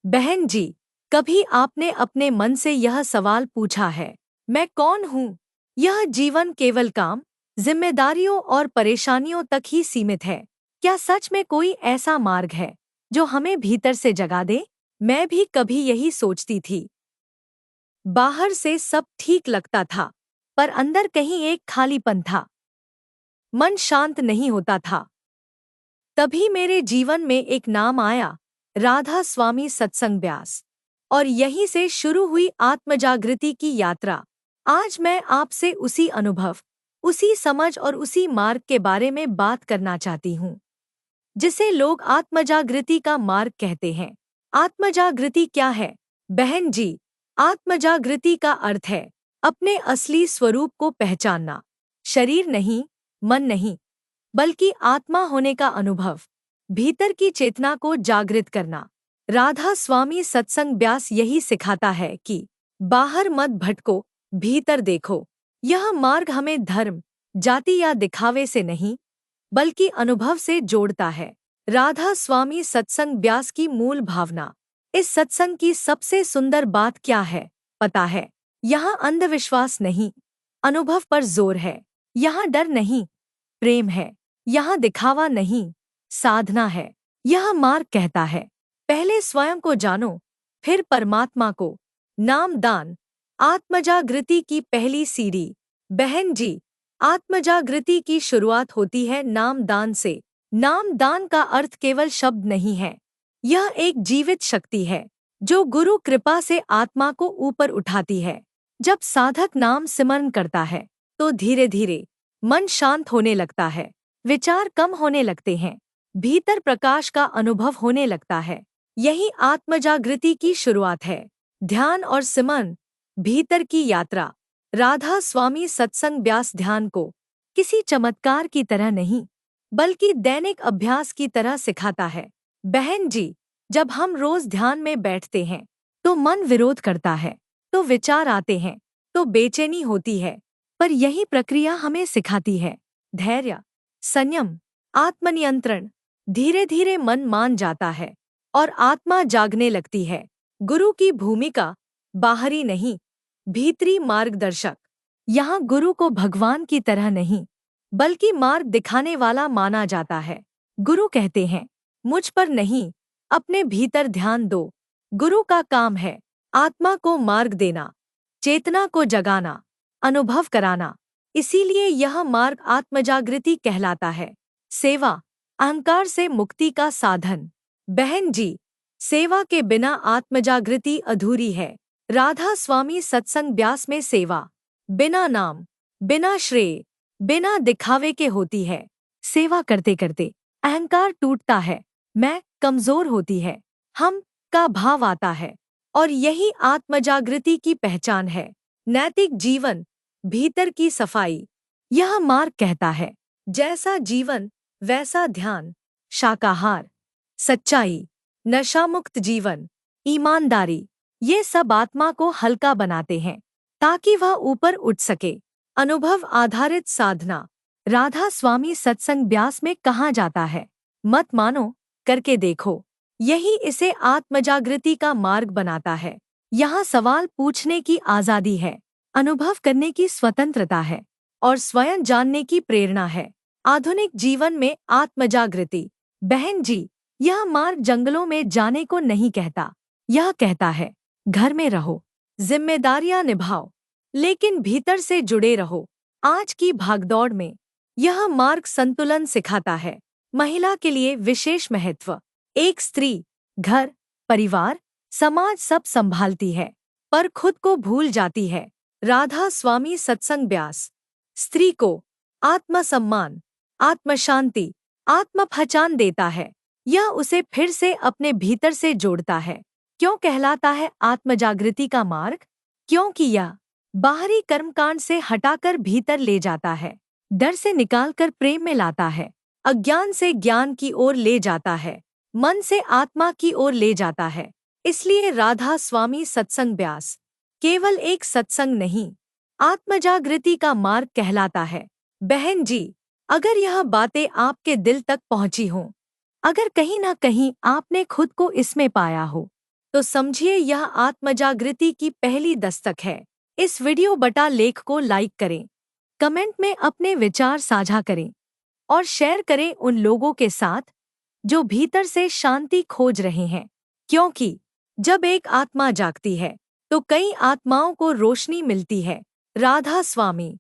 बहन जी, कभी आपने अपने मन से यह सवाल पूछा है, मैं कौन हूँ? यह जीवन केवल काम, जिम्मेदारियों और परेशानियों तक ही सीमित है। क्या सच में कोई ऐसा मार्ग है जो हमें भीतर से जगा दे? मैं भी कभी यही सोचती थी। बाहर से सब ठीक लगता था, पर अंदर कहीं एक खालीपन था। मन शांत नहीं होता था। तभी मेरे जीवन में एक नाम आया, राधा स्वामी सत्संग व्यास। और यहीं से शुरू हुई आत्मजागृति की यात्रा। आज मैं आपसे उसी अनुभव, उसी समझ और उसी मार्ग के बारे में बात करना चाहती हूँ, जिसे लोग आत्मजागृति का मार्ग कहते हैं। आत्मजागृति क्या है? बहन जी, आत्मजागृति का अर्थ है अपने असली स्वरूप को पहचानना। शरीर नहीं, मन नहीं, बल्कि आत्मा होने का अनुभव, भीतर की चेतना को जागृत करना। राधा स्वामी सत्संग व्यास यही सिखाता है कि बाहर मत भटको, भीतर देखो। यह मार्ग हमें धर्म, जाति या दिखावे से नहीं, बल्कि अनुभव से जोड़ता है। राधा स्वामी सत्संग व्यास की मूल भावना। इस सत्संग की सबसे सुंदर बात क्या है, पता है? यहाँ अंधविश्वास नहीं, अनुभव पर जोर है। यहाँ डर नहीं, प्रेम है। यहाँ दिखावा नहीं, साधना है। यह मार्ग कहता है, पहले स्वयं को जानो, फिर परमात्मा को। नाम दान, आत्मजागृति की पहली सीढ़ी। बहन जी, आत्मजागृति की शुरुआत होती है नाम दान से। नाम दान का अर्थ केवल शब्द नहीं है, यह एक जीवित शक्ति है जो गुरु कृपा से आत्मा को ऊपर उठाती है। जब साधक नाम सिमरन करता है, तो धीरे धीरे मन शांत होने लगता है, विचार कम होने लगते हैं, भीतर प्रकाश का अनुभव होने लगता है। यही आत्मजागृति की शुरुआत है। ध्यान और सिमरन, भीतर की यात्रा। राधा स्वामी सत्संग व्यास ध्यान को किसी चमत्कार की तरह नहीं, बल्कि दैनिक अभ्यास की तरह सिखाता है। बहन जी, जब हम रोज ध्यान में बैठते हैं, तो मन विरोध करता है, तो विचार आते हैं, तो बेचैनी होती है। पर यही प्रक्रिया हमें सिखाती है धैर्य, संयम, आत्मनियंत्रण। धीरे धीरे मन मान जाता है और आत्मा जागने लगती है। गुरु की भूमिका, बाहरी नहीं, भीतरी मार्गदर्शक। यहाँ गुरु को भगवान की तरह नहीं, बल्कि मार्ग दिखाने वाला माना जाता है। गुरु कहते हैं, मुझ पर नहीं, अपने भीतर ध्यान दो। गुरु का काम है आत्मा को मार्ग देना, चेतना को जगाना, अनुभव कराना। इसीलिए यह मार्ग आत्मजागृति कहलाता है। सेवा, अहंकार से मुक्ति का साधन। बहन जी, सेवा के बिना आत्मजागृति अधूरी है। राधा स्वामी सत्संग व्यास में सेवा बिना नाम, बिना श्रेय, बिना दिखावे के होती है। सेवा करते करते अहंकार टूटता है, मैं कमजोर होती है, हम का भाव आता है। और यही आत्मजागृति की पहचान है। नैतिक जीवन, भीतर की सफाई। यह मार्ग कहता है, जैसा जीवन वैसा ध्यान, शाकाहार, सच्चाई, नशामुक्त जीवन, ईमानदारी। ये सब आत्मा को हल्का बनाते हैं ताकि वह ऊपर उठ सके। अनुभव आधारित साधना। राधा स्वामी सत्संग व्यास में कहा जाता है, मत मानो, करके देखो। यही इसे आत्मजागृति का मार्ग बनाता है। यहाँ सवाल पूछने की आजादी है, अनुभव करने की स्वतंत्रता है, और स्वयं जानने की प्रेरणा है। आधुनिक जीवन में आत्मजागृति। बहन जी, यह मार्ग जंगलों में जाने को नहीं कहता। यह कहता है, घर में रहो, जिम्मेदारियां निभाओ, लेकिन भीतर से जुड़े रहो। आज की भागदौड़ में यह मार्ग संतुलन सिखाता है। महिला के लिए विशेष महत्व। एक स्त्री घर, परिवार, समाज सब संभालती है, पर खुद को भूल जाती है। राधा स्वामी सत्संग व्यास स्त्री को आत्मसम्मान, आत्मशांति, आत्मपहचान देता है। यह उसे फिर से अपने भीतर से जोड़ता है। क्यों कहलाता है आत्मजागृति का मार्ग? क्योंकि यह बाहरी कर्मकांड से हटाकर भीतर ले जाता है, डर से निकालकर प्रेम में लाता है, अज्ञान से ज्ञान की ओर ले जाता है, मन से आत्मा की ओर ले जाता है। इसलिए राधा स्वामी सत्संग व्यास केवल एक सत्संग नहीं, आत्मजागृति का मार्ग कहलाता है। बहन जी, अगर यह बातें आपके दिल तक पहुंची हों, अगर कहीं ना कहीं आपने खुद को इसमें पाया हो, तो समझिए यह आत्मजागृति की पहली दस्तक है। इस वीडियो बटा लेख को लाइक करें, कमेंट में अपने विचार साझा करें और शेयर करें उन लोगों के साथ जो भीतर से शांति खोज रहे हैं, क्योंकि जब एक आत्मा जागती है तो कई आत्माओं को रोशनी मिलती है। राधा स्वामी।